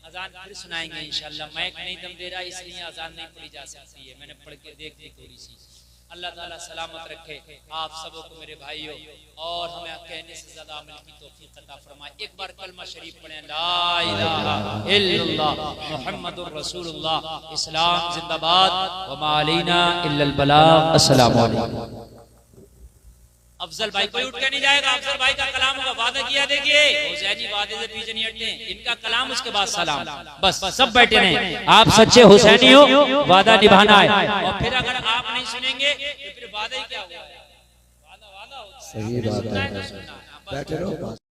अजान फिर सुनाएंगे इंशाअल्लाह। माइक नहीं दम दे रहा इसलिए अजान नहीं पढ़ी जा सकती है, मैंने पढ़ के देख ली थोड़ी सी। अल्लाह ताला सलामत रखे आप सबों को मेरे भाइयों, और हमें कहने से ज्यादा अमल की तौफीक अता फरमाए। एक बार कलमा शरीफ पढ़ें, ला इलाहा इल्लल्लाह मुहम्मदुर रसूलुल्लाह, इस्लाम जिंदाबाद, व मा अलैना इल्लल बलाग। अस्सलामु अलैकुम। अफजल भाई कोई उठ के नहीं जाएगा, अफजल भाई का कलाम का वादा किया, देखिए हुसैनी वादे से पीछे नहीं हटते, इनका कलाम उसके बाद सलाम, बस सब बैठे रहे। आप सच्चे हुसैनी हो, वादा निभाना है, और फिर अगर आप नहीं सुनेंगे तो फिर वादा ही क्या हुआ है, वादा वादा होता है। सही बात है, बैठे रहो।